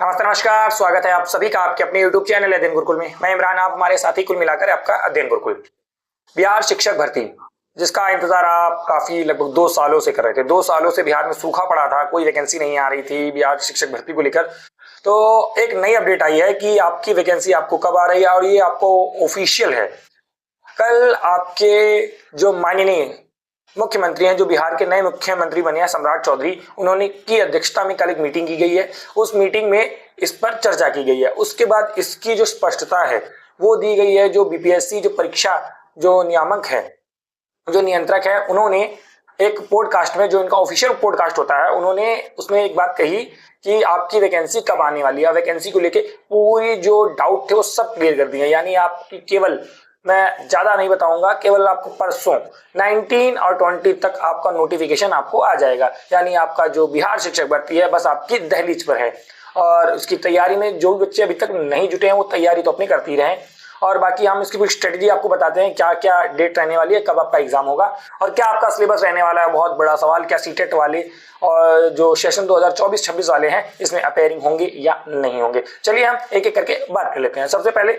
नमस्ते, नमस्कार। स्वागत है आप सभी का आपके अपने YouTube चैनल अध्ययन गुरुकुल में। मैं इमरान, आप हमारे साथी कुल मिलाकर आपका अध्ययन गुरुकुल। बिहार शिक्षक भर्ती, जिसका इंतजार आप काफी लगभग 2 सालों से कर रहे थे। 2 सालों से बिहार में सूखा पड़ा था, कोई वैकेंसी नहीं आ रही थी बिहार शिक्षक भर्ती को लेकर। तो एक नई अपडेट आई है कि आपकी वैकेंसी आपको कब आ रही है और ये आपको ऑफिशियल है। कल आपके जो माननीय मुख्यमंत्री हैं, जो बिहार के नए मुख्यमंत्री बने हैं, सम्राट चौधरी, उन्होंने की अध्यक्षता में कल एक मीटिंग की गई है। उस मीटिंग में इस पर चर्चा की गई है। उसके बाद इसकी जो स्पष्टता है वो दी गई है। जो बीपीएससी जो परीक्षा जो नियामक है, जो नियंत्रक है, उन्होंने एक पॉडकास्ट में, जो इनका ऑफिशियल पॉडकास्ट होता है, उन्होंने उसमें एक बात कही कि आपकी वैकेंसी कब आने वाली है। वैकेंसी को लेके पूरी जो डाउट थे वो सब क्लियर कर दिए। यानी आपकी केवल, मैं ज्यादा नहीं बताऊंगा, केवल आपको परसों 19 और 20 तक आपका नोटिफिकेशन आपको आ जाएगा। यानी आपका जो बिहार शिक्षक भर्ती है बस आपकी दहलीज पर है। और उसकी तैयारी में जो बच्चे अभी तक नहीं जुटे हैं वो तैयारी तो अपनी करती रहें। और बाकी हम इसकी पूरी स्ट्रेटजी आपको बताते हैं, क्या क्या डेट रहने वाली है, कब आपका एग्जाम होगा और क्या आपका सिलेबस रहने वाला है। बहुत बड़ा सवाल, क्या सीटेट वाले और जो सेशन 2024-26 वाले हैं इसमें अपेयरिंग होंगे या नहीं होंगे। चलिए हम एक एक करके बात कर लेते हैं। सबसे पहले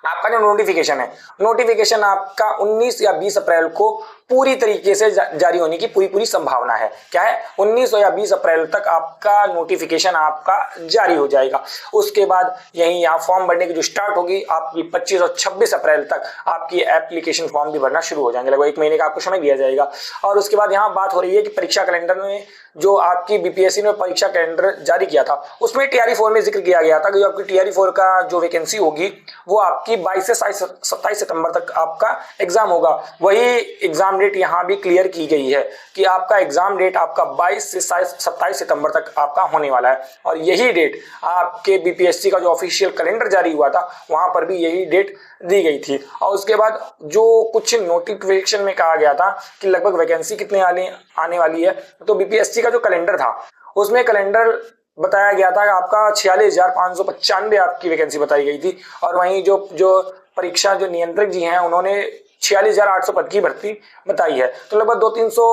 आपका जो नोटिफिकेशन है, नोटिफिकेशन आपका 19 या 20 अप्रैल को पूरी तरीके से जारी होने की पूरी संभावना है। क्या है, 19 या 20 अप्रैल तक आपका नोटिफिकेशन आपका जारी हो जाएगा। उसके बाद यही यहाँ फॉर्म भरने की जो स्टार्ट होगी आपकी 25 और 26 अप्रैल तक आपकी एप्लीकेशन फॉर्म भी भरना शुरू हो जाएंगे। लगभग 1 महीने का आपको समय दिया जाएगा। और उसके बाद यहाँ बात हो रही है कि परीक्षा कैलेंडर में, जो आपकी बीपीएससी ने परीक्षा कैलेंडर जारी किया था, उसमें टीआरई 4 में जिक्र किया गया था कि जो आपकी टीआरई 4 का जो वैकेंसी होगी वो आपकी 22 से 27 सितंबर तक आपका एग्जाम होगा। वही एग्जाम डेट यहाँ भी क्लियर की गई है कि आपका एग्जाम डेट आपका 22 से 27 सितंबर तक आपका होने वाला है। और यही डेट आपके बीपीएससी का जो ऑफिशियल कैलेंडर जारी हुआ था वहां पर भी यही डेट दी गई थी। और उसके बाद जो कुछ नोटिफिकेशन में कहा गया था कि लगभग वैकेंसी कितने आने वाली है, तो बीपीएससी का जो कैलेंडर था उसमें कैलेंडर बताया गया था कि आपका 46,595 आपकी वैकेंसी बताई गई थी। और वहीं जो परीक्षा जो नियंत्रक जी हैं उन्होंने 46,800 पद की भर्ती बताई है। तो लगभग 200-300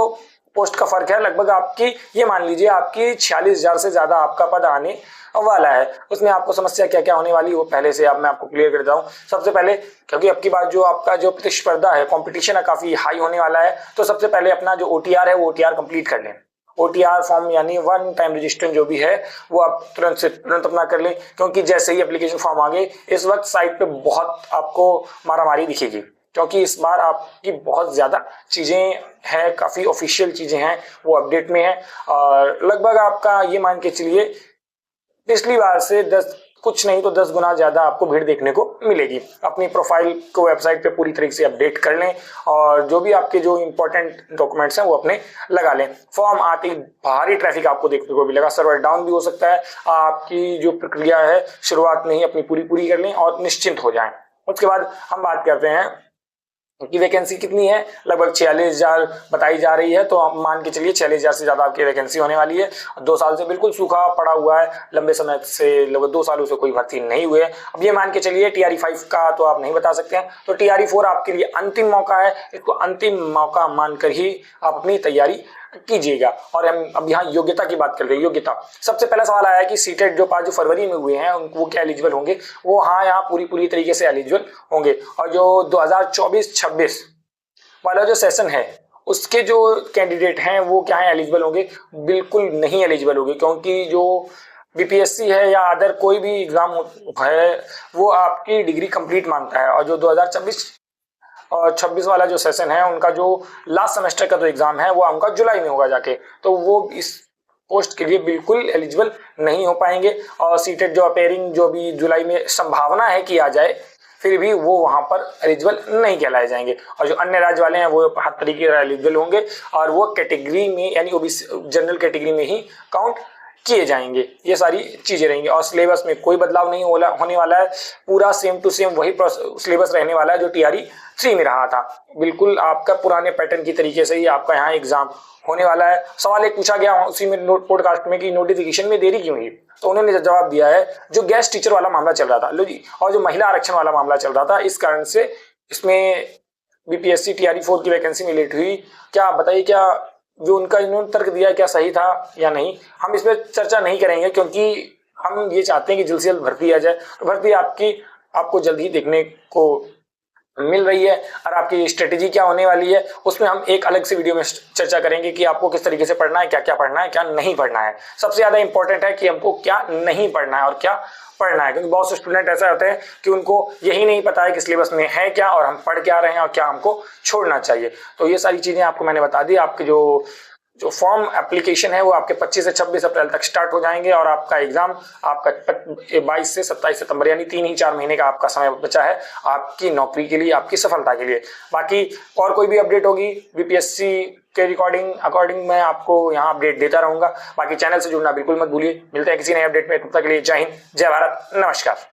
पोस्ट का फर्क है। लगभग आपकी ये मान लीजिए आपकी 46,000 से ज्यादा आपका पद आने वाला है। उसमें आपको समस्या क्या क्या होने वाली वो पहले से अब मैं आपको क्लियर कर देता हूँ। सबसे पहले, क्योंकि अब की बात जो आपका जो प्रतिस्पर्धा है, कंपटीशन है, काफी हाई होने वाला है, तो सबसे पहले अपना जो ओटीआर है वो ओटीआर कंप्लीट कर लें। ओटीआर फॉर्म यानी वन टाइम रजिस्ट्रेशन जो भी है वो आप तुरंत से तुरंत अपना कर लें, क्योंकि जैसे ही एप्लीकेशन फॉर्म आ गए इस वक्त साइट पे बहुत आपको मारामारी दिखेगी। क्योंकि इस बार आपकी बहुत ज्यादा चीजें हैं, काफी ऑफिशियल चीजें हैं, वो अपडेट में है। और लगभग आपका ये मान के चलिए पिछली बार से 10 गुना ज्यादा आपको भीड़ देखने को मिलेगी। अपनी प्रोफाइल को वेबसाइट पे पूरी तरीके से अपडेट कर लें और जो भी आपके जो इंपॉर्टेंट डॉक्यूमेंट्स हैं वो अपने लगा लें। फॉर्म आते ही भारी ट्रैफिक आपको देखने को मिलेगा, सर्वर डाउन भी हो सकता है। आपकी जो प्रक्रिया है शुरुआत में ही अपनी पूरी कर लें और निश्चिंत हो जाएं। उसके बाद हम बात करते हैं कि वैकेंसी कितनी है। लगभग 46,000 बताई जा रही है, तो आप मान के चलिए 46,000 से ज्यादा आपकी वैकेंसी होने वाली है। 2 साल से बिल्कुल सूखा पड़ा हुआ है, लंबे समय से लगभग 2 सालों से कोई भर्ती नहीं हुई है। अब ये मान के चलिए टीआरई 5 का तो आप नहीं बता सकते हैं, तो टीआरई 4 आपके लिए अंतिम मौका है। इसको अंतिम मौका मानकर ही आप अपनी तैयारी कीजिएगा। और हम अब यहाँ योग्यता की बात कर रहे हैं। योग्यता, सबसे पहला सवाल आया कि सीटेट जो 5 फरवरी में हुए हैं वो क्या एलिजिबल होंगे। वो हाँ, यहाँ पूरी तरीके से एलिजिबल होंगे। और जो 2024-26 वाला जो सेशन है उसके जो कैंडिडेट हैं वो क्या है, एलिजिबल होंगे? बिल्कुल नहीं एलिजिबल होंगे, क्योंकि जो बीपीएससी है या अदर कोई भी एग्जाम है वो आपकी डिग्री कंप्लीट मांगता है। और जो 2024 और 26 वाला जो सेशन है उनका जो लास्ट सेमेस्टर का जो एग्जाम है वो उनका जुलाई में होगा जाके, तो वो इस पोस्ट के लिए बिल्कुल एलिजिबल नहीं हो पाएंगे। और सीटेट जो अपेयरिंग जो भी जुलाई में संभावना है कि आ जाए, फिर भी वो वहां पर एलिजिबल नहीं कहलाए जाएंगे। और जो अन्य राज्य वाले हैं वो हर तरीके से एलिजिबल होंगे और वो कैटेगरी में यानी ओबीसी जनरल कैटेगरी में ही काउंट किए जाएंगे। ये सारी चीजें रहेंगी। और सिलेबस में कोई बदलाव नहीं होने वाला है, पूरा सेम टू सेम वही सिलेबस रहने वाला है जो टीआरई 3 में रहा था। बिल्कुल आपका पुराने पैटर्न की तरीके से ही आपका यहाँ एग्जाम होने वाला है। सवाल एक पूछा गया उसी में पॉडकास्ट में कि नोटिफिकेशन में देरी क्यों हुई, तो उन्होंने जवाब दिया है जो गेस्ट टीचर वाला मामला चल रहा था, लो जी, और जो महिला आरक्षण वाला मामला चल रहा था, इस कारण से इसमें बीपीएससी टीआरई 4 की वैकेंसी में लेट हुई। क्या आप बताइए, क्या जो उनका इन्होंने तर्क दिया क्या सही था या नहीं? हम इसमें चर्चा नहीं करेंगे, क्योंकि हम ये चाहते हैं कि जल्द से जल्द भर्ती आ जाए। तो भर्ती आपको जल्द ही देखने को मिल रही है, और आपकी स्ट्रेटेजी क्या होने वाली है उसमें हम एक अलग से वीडियो में चर्चा करेंगे कि आपको किस तरीके से पढ़ना है, क्या क्या पढ़ना है, क्या नहीं पढ़ना है। सबसे ज्यादा इंपॉर्टेंट है कि हमको क्या नहीं पढ़ना है और क्या पढ़ना है, क्योंकि बहुत से स्टूडेंट ऐसा होते हैं कि उनको यही नहीं पता है कि सिलेबस में है क्या और हम पढ़ क्या रहे हैं और क्या हमको छोड़ना चाहिए। तो ये सारी चीजें आपको मैंने बता दी। आपके जो फॉर्म एप्लीकेशन है वो आपके 25 से 26 अप्रैल तक स्टार्ट हो जाएंगे, और आपका एग्जाम आपका 22 से 27 सितंबर यानी 3 ही 4 महीने का आपका समय बचा है आपकी नौकरी के लिए, आपकी सफलता के लिए। बाकी और कोई भी अपडेट होगी बीपीएससी के अकॉर्डिंग मैं आपको यहाँ अपडेट देता रहूंगा। बाकी चैनल से जुड़ना बिल्कुल मत भूलिए। मिलते हैं किसी नए अपडेट में, तब तक के लिए जय हिंद, जय भारत, नमस्कार।